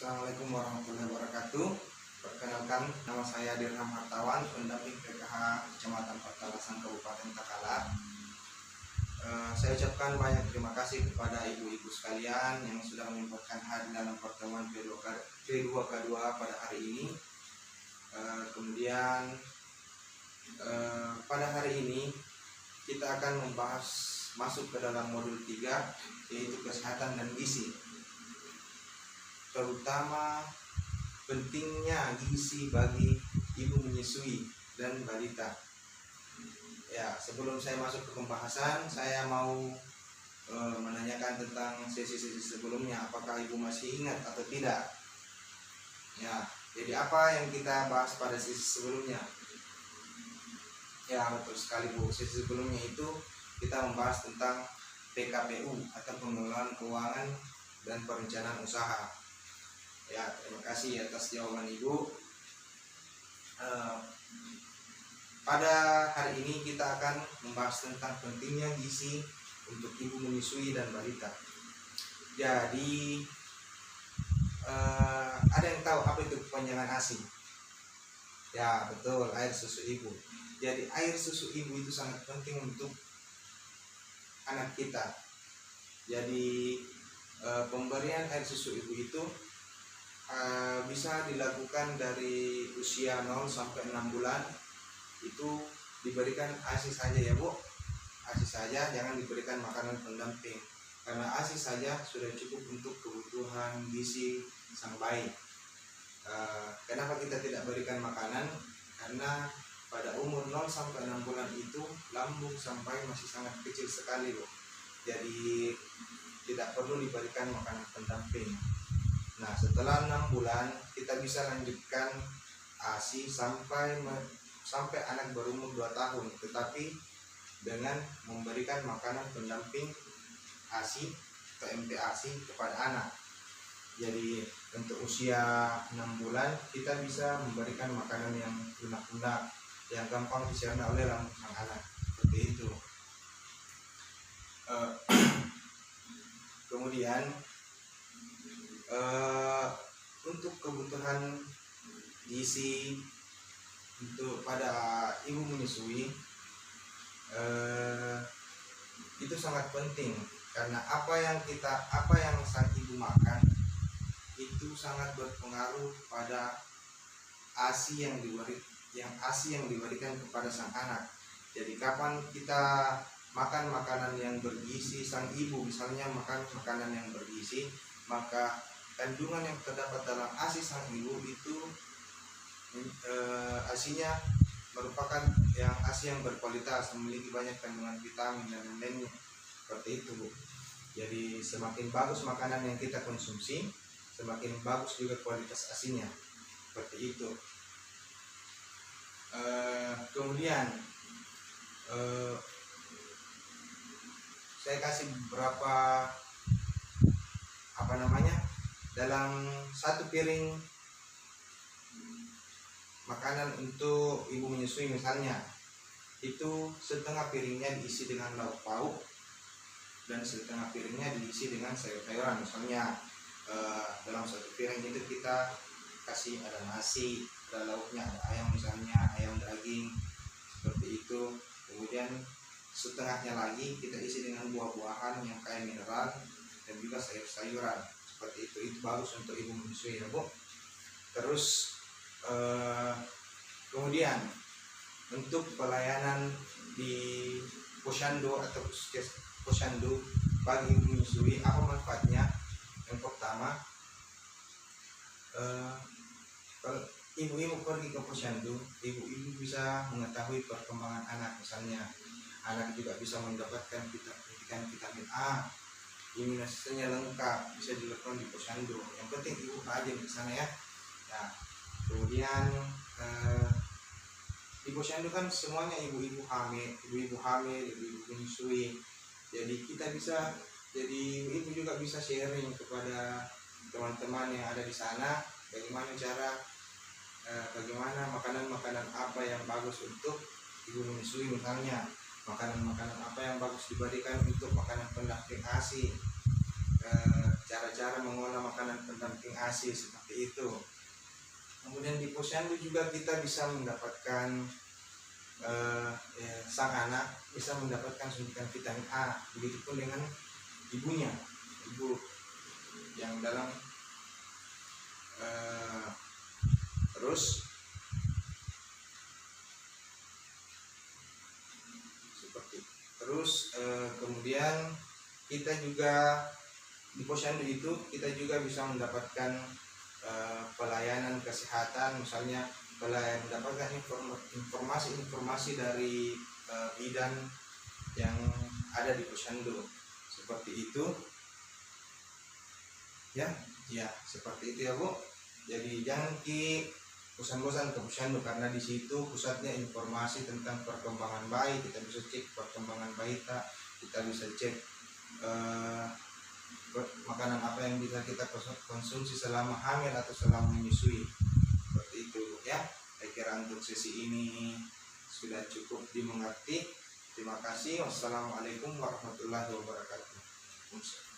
Assalamualaikum warahmatullahi wabarakatuh. Perkenalkan, nama saya Dirham Hartawan, pendamping PKH Kecamatan Patalasan Kabupaten Takala. Saya ucapkan banyak terima kasih kepada ibu-ibu sekalian yang sudah menyempatkan hadir dalam pertemuan P2K2 pada hari ini. Kemudian pada hari ini kita akan membahas masuk ke dalam modul 3, yaitu kesehatan dan gizi, terutama pentingnya gizi bagi ibu menyusui dan balita. Ya, sebelum saya masuk ke pembahasan, saya mau menanyakan tentang sesi-sesi sebelumnya. Apakah ibu masih ingat atau tidak? Ya, jadi apa yang kita bahas pada sesi sebelumnya? Ya, betul sekali Bu. Sesi sebelumnya itu kita membahas tentang PKPU atau pengelolaan keuangan dan perencanaan usaha. Ya, terima kasih atas jawaban Ibu. Pada hari ini kita akan membahas tentang pentingnya gizi untuk ibu menyusui dan balita. Jadi ada yang tahu apa itu kepanjangan ASI? Ya, betul, air susu ibu. Jadi air susu ibu itu sangat penting untuk anak kita. Jadi pemberian air susu ibu itu bisa dilakukan dari usia 0 sampai 6 bulan. Itu diberikan ASI saja ya Bu, ASI saja, jangan diberikan makanan pendamping, karena ASI saja sudah cukup untuk kebutuhan gizi sang bayi. Kenapa kita tidak berikan makanan? Karena pada umur 0 sampai 6 bulan itu lambung sampai masih sangat kecil sekali Bu, jadi tidak perlu diberikan makanan pendamping. Nah, setelah 6 bulan kita bisa lanjutkan ASI sampai anak berumur 2 tahun, tetapi dengan memberikan makanan pendamping ASI atau MPASI kepada anak. Jadi untuk usia 6 bulan kita bisa memberikan makanan yang lunak-lunak, yang gampang dicerna oleh lambung sang anak, seperti itu. Kemudian untuk kebutuhan gizi untuk pada ibu menyusui itu sangat penting, karena apa yang sang ibu makan itu sangat berpengaruh pada ASI yang diberikan kepada sang anak. Jadi kapan kita makan makanan yang bergizi, sang ibu misalnya makan makanan yang bergizi, maka kandungan yang terdapat dalam ASI sang ibu itu ASI-nya merupakan ASI yang berkualitas, memiliki banyak kandungan vitamin dan lainnya, seperti itu Bu. Jadi semakin bagus makanan yang kita konsumsi, semakin bagus juga kualitas ASI-nya, seperti itu. Kemudian saya kasih beberapa dalam satu piring makanan untuk ibu menyusui misalnya, itu setengah piringnya diisi dengan lauk pauk dan setengah piringnya diisi dengan sayur-sayuran. Misalnya dalam satu piring itu kita kasih ada nasi, ada lauknya, ada ayam misalnya, ayam daging, seperti itu. Kemudian setengahnya lagi kita isi dengan buah-buahan yang kaya mineral dan juga sayur-sayuran, seperti itu. Itu bagus untuk ibu menyusui ya Bu. Terus kemudian untuk pelayanan di posyandu atau posyandu bagi ibu menyusui, apa manfaatnya? Yang pertama, kalau ibu-ibu pergi ke posyandu, ibu-ibu bisa mengetahui perkembangan anak. Misalnya anak juga bisa mendapatkan vitamin A, imunisasinya lengkap, bisa dilakukan di posyandu. Yang penting ibu rajin ke sana ya. Nah, kemudian di posyandu kan semuanya ibu-ibu hamil, ibu-ibu menyusui. Jadi ibu juga bisa sharing kepada teman-teman yang ada di sana, bagaimana makanan-makanan apa yang bagus untuk ibu menyusui, misalnya makanan-makanan apa yang bagus diberikan untuk makanan pendamping ASI, cara-cara cara mengolah makanan pendamping ASI seperti itu. Kemudian di posyandu juga kita bisa mendapatkan sang anak bisa mendapatkan suntikan vitamin A, begitupun dengan ibunya, ibu yang dalam terus kemudian kita juga di posyandu itu kita juga bisa mendapatkan pelayanan kesehatan, misalnya mendapatkan informasi dari bidan yang ada di posyandu seperti itu ya. Seperti itu ya Bu. Jadi jangan bosan-bosan ke posyandu, karena di situ pusatnya informasi tentang perkembangan bayi. Kita bisa cek perkembangan bayi kita bisa cek makanan apa yang bisa kita konsumsi selama hamil atau selama menyusui, seperti itu ya. Saya kira untuk sesi ini sudah cukup dimengerti. Terima kasih. Wassalamualaikum warahmatullahi wabarakatuh.